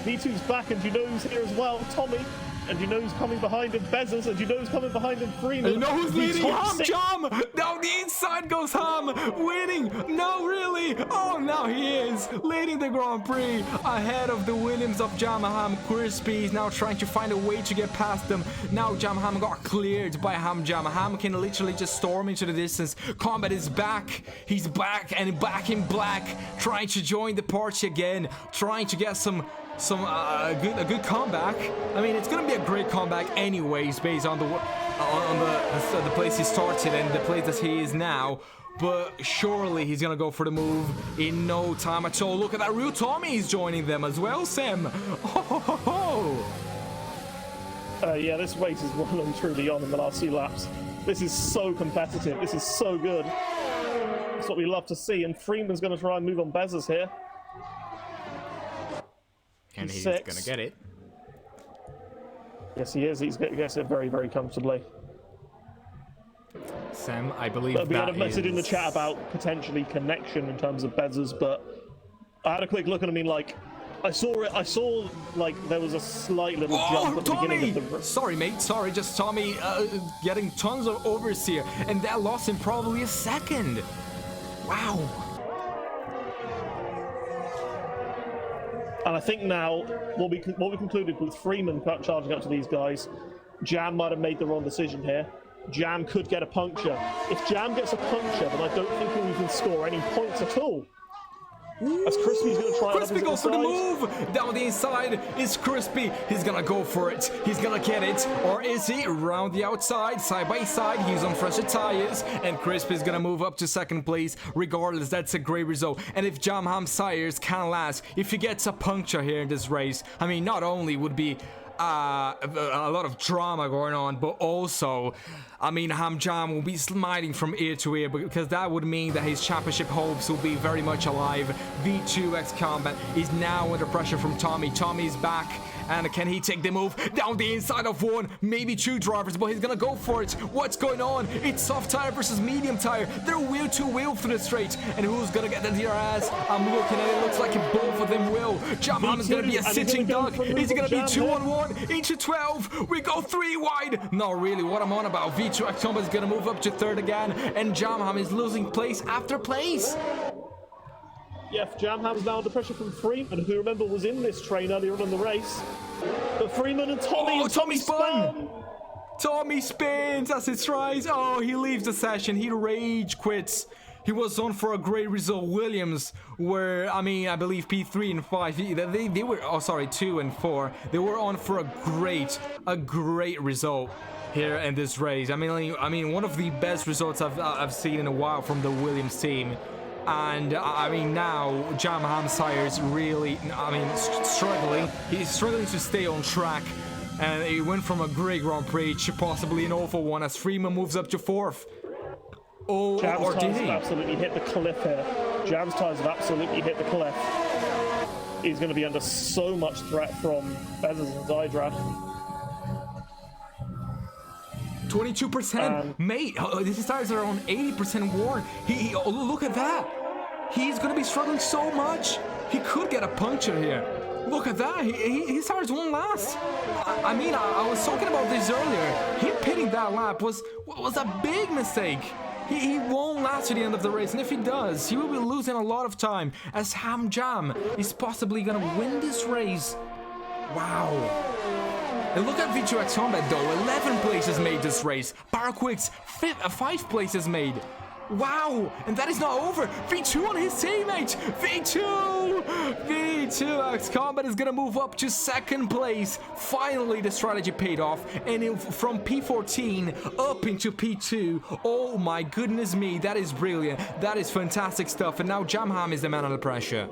V2's back, and you know who's here as well? Tommy. And you know who's coming behind him? Bezos. And you know who's coming behind him? Freeman. And you know who's leading? Hamjam. Down the inside goes Ham, winning. No, really. Oh, now he is leading the Grand Prix ahead of the Williams of Jamham. Crispy is now trying to find a way to get past them. Now Jamham got cleared by Hamjam. Ham can literally just storm into the distance. Combat is back. He's back and back in black, trying to join the party again, trying to get a good comeback. I mean, it's gonna be a great comeback anyways, based on the place he started and the place that he is now. But surely he's gonna go for the move in no time at all. Look at that, real Tommy is joining them as well, Sam. Yeah, this race is well and truly on in the last 2 laps. This is so competitive. This is so good. That's what we love to see. And Freeman's gonna try and move on Bezos here. And he's gonna get it. Yes, he is. He gets it very, very comfortably. Sam, I believe we had a message in the chat about potentially connection in terms of Bezos, but I had a quick look and I mean, like, I saw it. I saw like there was a slight little jump at the beginning of the. Sorry, mate. Sorry, just Tommy getting tons of overs here, and that lost him probably a second. Wow. And I think now what we concluded with Freeman charging up to these guys, Jam might have made the wrong decision here. Jam could get a puncture. If Jam gets a puncture, then I don't think he'll even score any points at all. As Crispy's going to try Crispy goes for the move! Down the inside is Crispy. He's going to go for it. He's going to get it. Or is he? Around the outside, side by side. He's on fresher tires. And Crispy's going to move up to second place. Regardless, that's a great result. And if Jamham Sires can last, if he gets a puncture here in this race, I mean, not only would be a lot of drama going on, but also, I mean, Hamjam will be smiling from ear to ear, because that would mean that his championship hopes will be very much alive. V2X Combat is now under pressure from Tommy. Tommy's back, and can he take the move down the inside of one, maybe two drivers, but he's gonna go for it. What's going on? It's soft tire versus medium tire. They're wheel to wheel through the straight, and who's gonna get the DRS? I'm looking at it, looks like both of them will. Jamham is gonna be a sitting duck. Is it gonna be 2-on-1 into 12? We go 3 wide. Not really what I'm on about. V2X Combat is gonna move up to third again, and Jamham is losing place after place. Yeah, Jamham's now under pressure from Freeman, who, remember, was in this train earlier on in the race. But Freeman and Tommy... Oh, Tommy spun! Tommy spins as he tries. Oh, he leaves the session. He rage quits. He was on for a great result. Williams were, I mean, I believe P3 and 5. They were, oh, sorry, 2 and 4. They were on for a great result here in this race. I mean, one of the best results I've seen in a while from the Williams team. And I mean, now Jamham Sires really, I mean, struggling. He's struggling to stay on track, and he went from a great Grand Prix to possibly an awful one as Freeman moves up to 4th. Oh, Jam's or did tires he? have absolutely hit the cliff here. Jam's tires have absolutely hit the cliff. He's going to be under so much threat from Bezos and Zydrad. 22%, mate. These tires are on 80% worn. Oh, look at that. He's gonna be struggling so much. He could get a puncture here. Look at that. His tires won't last. I mean, I was talking about this earlier. Him pitting that lap was a big mistake. He won't last to the end of the race, and if he does, he will be losing a lot of time, as Hamjam is possibly gonna win this race. Wow. And look at V2X Combat though, 11 places made this race. Paraquix, 5 places made. Wow, and that is not over. V2 on his teammate. V2X Combat is gonna move up to second place. Finally, the strategy paid off, and from P14 up into P2. Oh my goodness me, that is brilliant. That is fantastic stuff. And now Jamham is the man under pressure.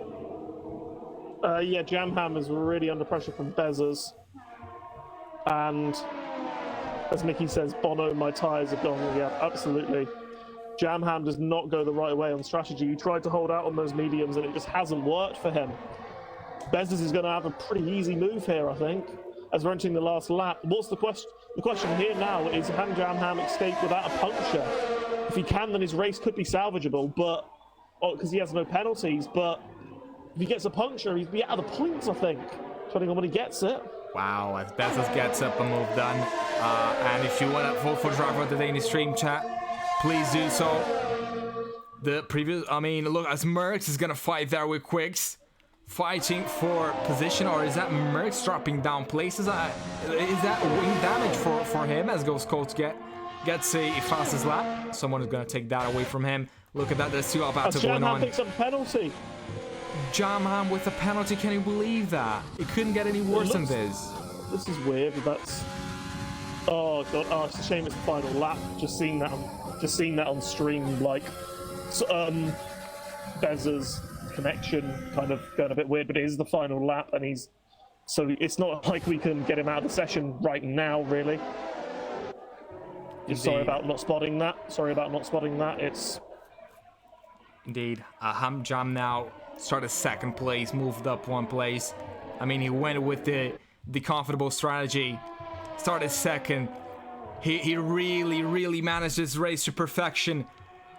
Yeah, Jamham is really under pressure from Bezos. And as Mickey says, Bono, my tires are gone. Yeah, absolutely. Jamham does not go the right way on strategy. He tried to hold out on those mediums and it just hasn't worked for him. Bezos is going to have a pretty easy move here, I think, as we're entering the last lap. What's the question? The question here now is, can Jamham escape without a puncture? If he can, then his race could be salvageable, but because he has no penalties. But if he gets a puncture, he'd be out of the points, I think, depending on when he gets it. Wow, as Bezos gets up, a move done. And if you want to vote for driver of the day in the stream chat, please do so. The previous, I mean, look, as Merckx is gonna fight there with Quicks, fighting for position, or is that Merckx dropping down places? Is that wing damage for him as Ghost Coach gets a fastest lap? Someone is gonna take that away from him. Look at that, there's 2 battles going on. Jamham picks up a penalty. Jamham with a penalty, can you believe that? It couldn't get any worse than this. This is weird, but that's... Oh god, oh, it's a shame it's the final lap. Just seeing that on stream, like... Bezos' connection kind of going a bit weird, but it is the final lap, and he's... So it's not like we can get him out of the session right now, really. Sorry about not spotting that. It's... Indeed. Hamjam now started second place, moved up 1 place. I mean, he went with the comfortable strategy, started second. He really managed this race to perfection.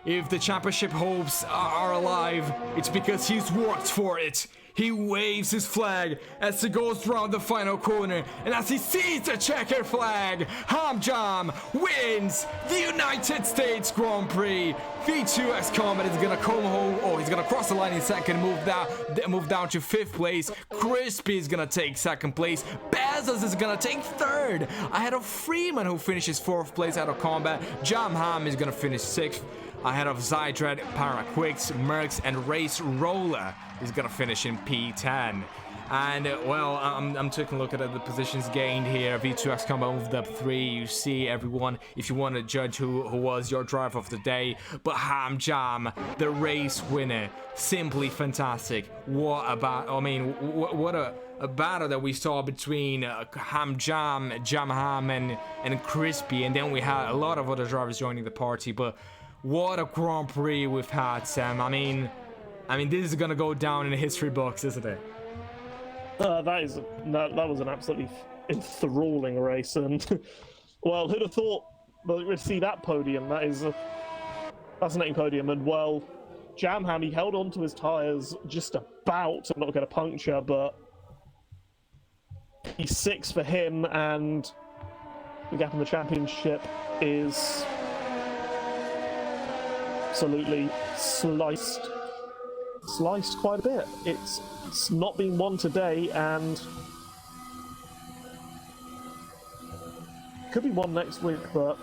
If the championship hopes are alive, it's because he's worked for it. He waves his flag as he goes round the final corner, and as he sees the checkered flag, Hamjam wins the United States Grand Prix. V2X Combat is gonna come home, or he's gonna cross the line in second, move down to 5th place. Crispy is gonna take 2nd place. Bezos is gonna take 3rd, ahead of Freeman, who finishes 4th place out of combat. Jamham is gonna finish 6th, ahead of Zydred, Paraquix, Mercs, and Race Roller is gonna finish in P10. And well, I'm taking a look at the positions gained here. V2X Combat moved up 3. You see everyone, if you want to judge who was your driver of the day. But Hamjam, the race winner, simply fantastic. What about, I mean, what a battle that we saw between Hamjam, Jamham, and Crispy. And then we had a lot of other drivers joining the party. But what a Grand Prix we've had, Sam. I mean, this is gonna go down in the history books, isn't it? That was an absolutely enthralling race, and well, who'd have thought that we'd see that podium? That is a fascinating podium, and well, Jamham, he held on to his tyres just about to not get a puncture, but he's 6th for him, and the gap in the championship is absolutely sliced quite a bit. It's not been won today, and could be won next week, but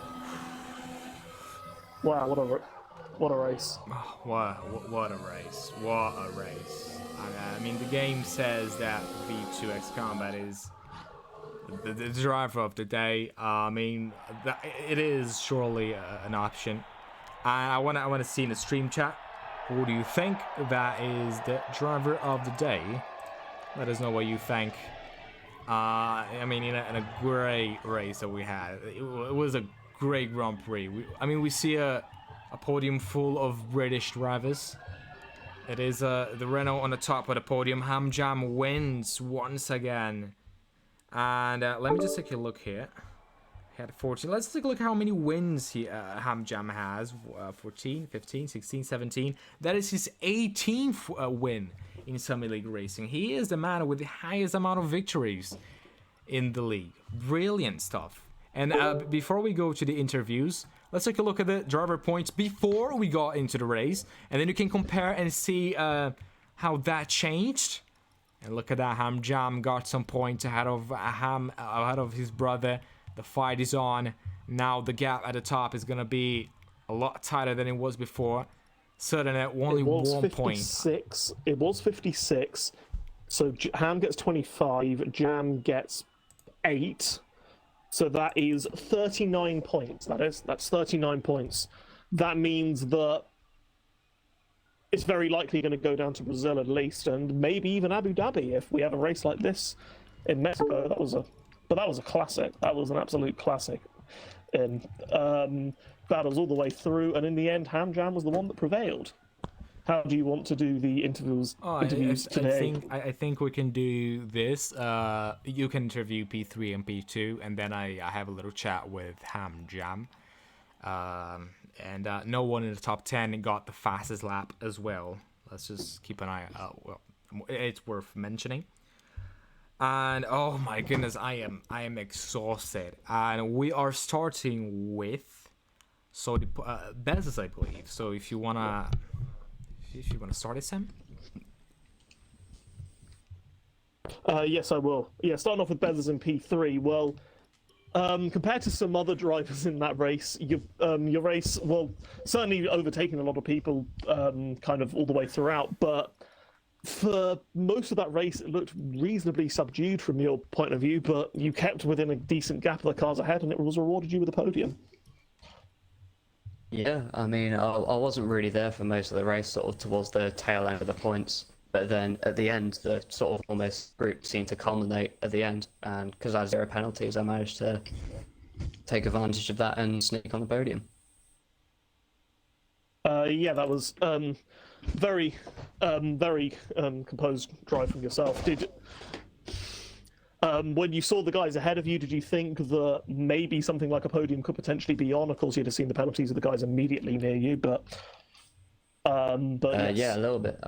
wow, what a race. What a race. What a race. I mean, the game says that V2X Combat is the driver of the day. I mean, it is surely an option. I want to see in the stream chat, who do you think that is the driver of the day? Let us know what you think. I mean, in a great race that we had. It was a great Grand Prix. We see a podium full of British drivers. It is the Renault on the top of the podium. Hamjam wins once again. And let me just take a look here. He had 14. Let's take a look at how many wins Hamjam has. 14, 15, 16, 17. That is his 18th win in Summit League Racing. He is the man with the highest amount of victories in the league. Brilliant stuff. And before we go to the interviews, let's take a look at the driver points before we got into the race. And then you can compare and see how that changed. And look at that. Hamjam got some points ahead of his brother. The fight is on. Now the gap at the top is going to be a lot tighter than it was before. Suddenly, only 1 point. It was 56. So Ham gets 25. Jam gets 8. So that is 39 points. That's 39 points. That means that it's very likely going to go down to Brazil at least, and maybe even Abu Dhabi if we have a race like this in Mexico. That was a classic. That was an absolute classic. And battles all the way through, and in the end, Hamjam was the one that prevailed. How do you want to do the interviews today? I think we can do this. You can interview P3 and P2, and then I have a little chat with Hamjam. And no one in the top 10 got the fastest lap as well. Let's just keep an eye out. Well, it's worth mentioning. And oh my goodness, I am exhausted. And we are starting with Bezos, I believe. So if you wanna start it, Sam. Yes, I will. Yeah, starting off with Bezos in P3. Well, compared to some other drivers in that race, your race, well, certainly overtaking a lot of people, kind of all the way throughout, but for most of that race, it looked reasonably subdued from your point of view, but you kept within a decent gap of the cars ahead, and it was rewarded you with a podium. Yeah, I mean, I wasn't really there for most of the race, sort of towards the tail end of the points, but then at the end, the sort of almost group seemed to culminate at the end, and because I had 0 penalties, I managed to take advantage of that and sneak on the podium. Yeah, that was very composed drive from yourself. When you saw the guys ahead of you, did you think that maybe something like a podium could potentially be on? Of course, you'd have seen the penalties of the guys immediately near you, but yes. Yeah, a little bit.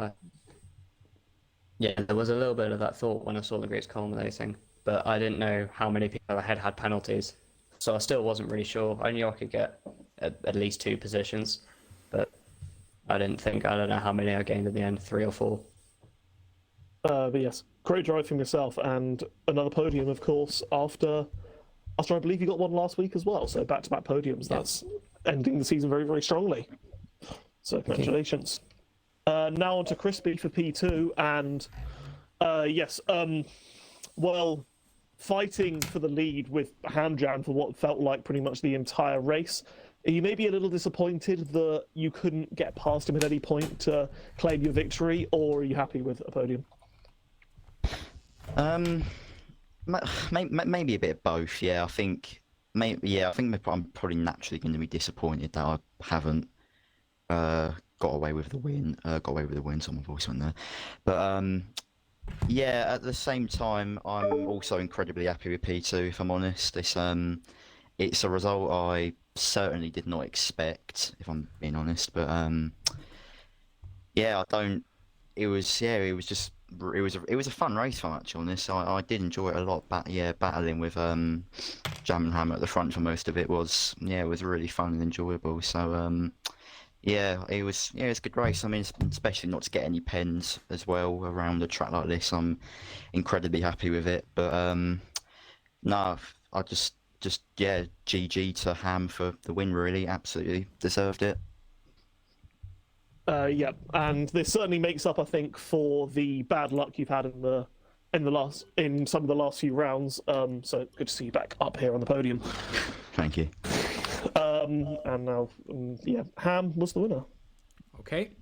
Yeah, there was a little bit of that thought when I saw the race culminating, but I didn't know how many people ahead had penalties, so I still wasn't really sure. I knew I could get at least 2 positions, but I don't know how many I gained in the end, 3 or 4. But yes, great drive from yourself, and another podium, of course, after I believe you got one last week as well. So back-to-back podiums. That's ending the season very, very strongly. So congratulations. Now on to Crispy for P2, and yes, well, fighting for the lead with Hamjam for what felt like pretty much the entire race. Are you maybe a little disappointed that you couldn't get past him at any point to claim your victory, or are you happy with a podium? Maybe a bit of both. Yeah, I think I'm probably naturally going to be disappointed that I haven't got away with the win. So my voice went there. But yeah, at the same time, I'm also incredibly happy with P2. If I'm honest, it's a result I certainly did not expect. If I'm being honest, but yeah, I don't. It was just. It was a fun race, if I'm actually honest. I did enjoy it a lot. Battling with Jam and Ham at the front for most of it was really fun and enjoyable. So it was a good race. I mean, especially not to get any pens as well around a track like this. I'm incredibly happy with it. But no, I just GG to Ham for the win. Really, absolutely deserved it. Yeah, and this certainly makes up, I think, for the bad luck you've had in some of the last few rounds. So good to see you back up here on the podium. Thank you. And now, Ham was the winner. Okay.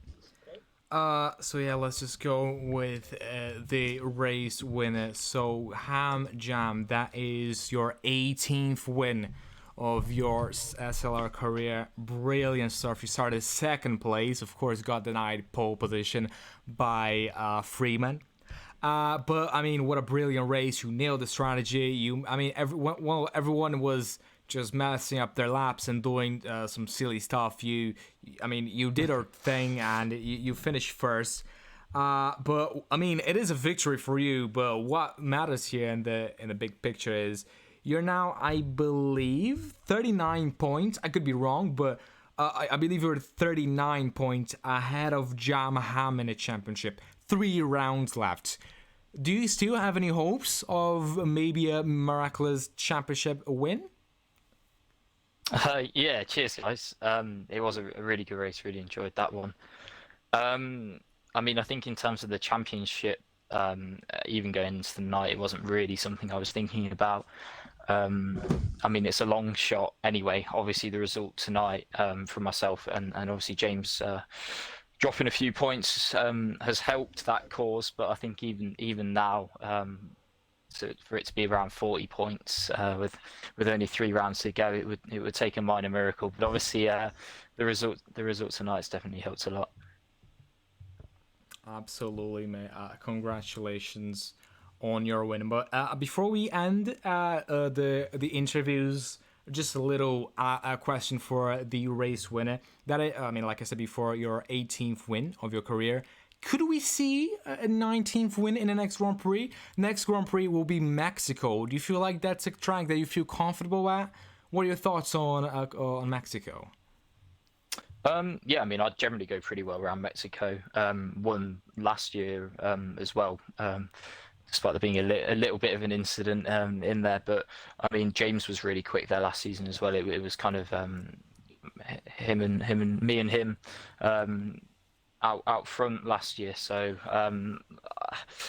So yeah, let's just go with the race winner. So Ham Jam, that is your 18th win of your SLR career. Brilliant stuff. You started second place, of course, got denied pole position by Freeman. But I mean, what a brilliant race! You nailed the strategy. Everyone was just messing up their laps and doing some silly stuff. You did your thing and you finished first. But I mean, it is a victory for you. But what matters here in the big picture is you're now, I believe, 39 points. I could be wrong, but I believe you're 39 points ahead of Jam Ham in the championship. 3 rounds left. Do you still have any hopes of maybe a miraculous championship win? Yeah, cheers, guys. It was a really good race. Really enjoyed that one. I mean, I think in terms of the championship, even going into the night, it wasn't really something I was thinking about. I mean, it's a long shot anyway. Obviously, the result tonight for myself and obviously James dropping a few points has helped that cause. But I think even now, for it to be around 40 points with only 3 rounds to go, it would take a minor miracle. But obviously, the result tonight's definitely helped a lot. Absolutely, mate. Congratulations on your win. But before we end the interviews, just a little question for the race winner. Like I said before, your 18th win of your career. Could we see a 19th win in the next Grand Prix? Next Grand Prix will be Mexico. Do you feel like that's a track that you feel comfortable at? What are your thoughts on Mexico? Yeah, I mean, I generally go pretty well around Mexico. Won last year as well, despite there being a little bit of an incident in there. But I mean, James was really quick there last season as well. It was kind of him and me and him out front last year. So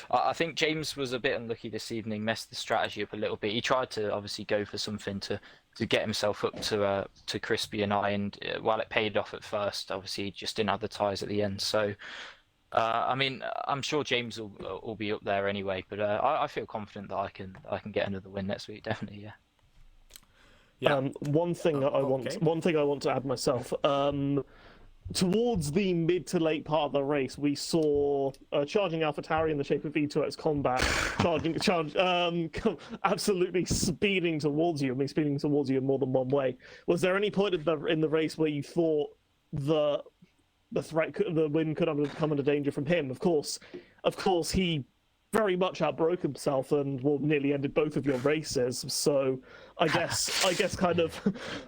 I think James was a bit unlucky this evening, messed the strategy up a little bit. He tried to obviously go for something to get himself up to Crispy and I, and while it paid off at first, obviously he just didn't have the tyres at the end. So I mean, I'm sure James will be up there anyway, but I feel confident that I can get another win next week, definitely. Yeah. Yeah. One thing I want to add myself. Towards the mid to late part of the race, we saw charging AlphaTauri in the shape of V2X Combat, absolutely speeding towards you. I mean, speeding towards you in more than one way. Was there any point in the race where you thought the win could have come under danger from him? Of course, of course, he very much outbroke himself and well nearly ended both of your races. So I guess kind of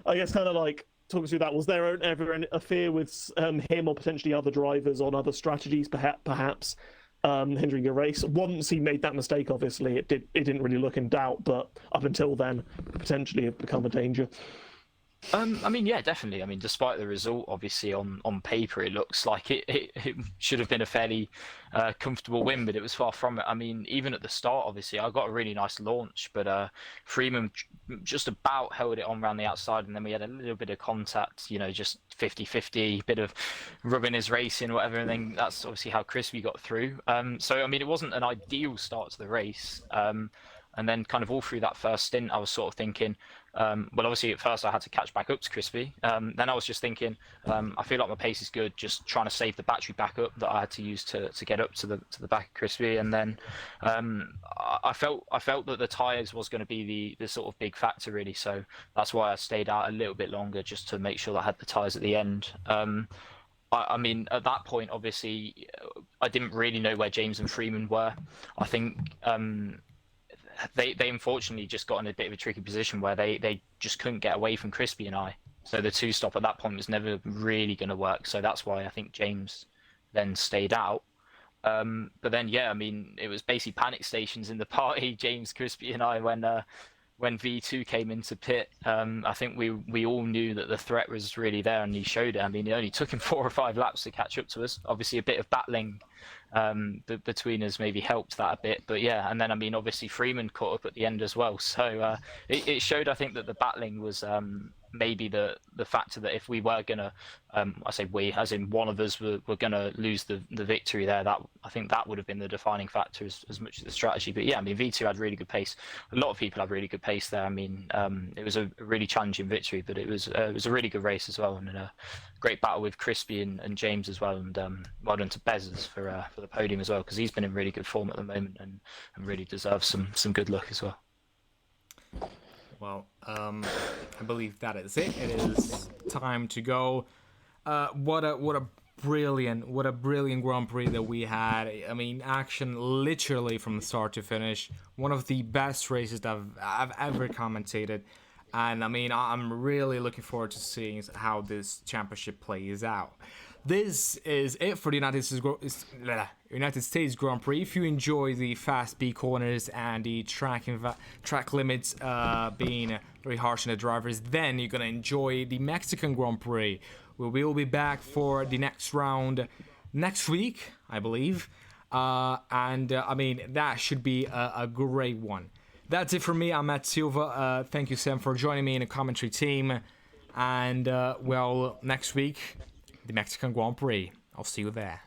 like talking through that, was there ever a fear with him or potentially other drivers on other strategies perhaps hindering your race? Once he made that mistake, obviously it didn't really look in doubt, but up until then potentially have become a danger. I mean, yeah, definitely. I mean, despite the result, obviously on paper it looks like it should have been a fairly comfortable win, but it was far from it. I mean, even at the start, obviously, I got a really nice launch, but Freeman just about held it on around the outside, and then we had a little bit of contact, you know, just 50-50, bit of rubbing his race in, whatever, and then that's obviously how Crispy got through. So, I mean, it wasn't an ideal start to the race. And then kind of all through that first stint, I was sort of thinking, well, obviously at first I had to catch back up to Crispy. Then I was just thinking, I feel like my pace is good, just trying to save the battery backup that I had to use to get up to the back of Crispy. And then I felt that the tyres was going to be the sort of big factor really. So that's why I stayed out a little bit longer, just to make sure that I had the tyres at the end. I mean, at that point, obviously, I didn't really know where James and Freeman were. I think they unfortunately just got in a bit of a tricky position where they just couldn't get away from Crispy and I. So the two stop at that point was never really going to work. So that's why I think James then stayed out. But then, yeah, I mean, it was basically panic stations in the party, James, Crispy and I, when V2 came into pit. I think we all knew that the threat was really there, and he showed it. I mean, it only took him 4 or 5 laps to catch up to us. Obviously, a bit of battling between us maybe helped that a bit, but yeah. And then, I mean, obviously Freeman caught up at the end as well. So it showed, I think, that the battling was maybe the factor that if we were gonna, I say we, as in one of us, were gonna lose the victory there, that I think that would have been the defining factor as much as the strategy. But yeah, I mean, V2 had really good pace. A lot of people had really good pace there. I mean, it was a really challenging victory, but it was a really good race as well, and a great battle with Crispy and James as well. And well done to Bezos for the podium as well, because he's been in really good form at the moment and really deserves some good luck as well. Well, I believe that is it. It is time to go. What a brilliant Grand Prix that we had. I mean, action literally from start to finish. One of the best races that I've ever commentated. And I mean, I'm really looking forward to seeing how this championship plays out. This is it for the United States Grand Prix. If you enjoy the fast B corners and the track limits being very harsh on the drivers, then you're gonna enjoy the Mexican Grand Prix. We will be back for the next round next week, I believe, and I mean, that should be a great one. That's it for me. I'm Matt Silva. Thank you, Sam, for joining me in the commentary team. And well, next week, the Mexican Grand Prix. I'll see you there.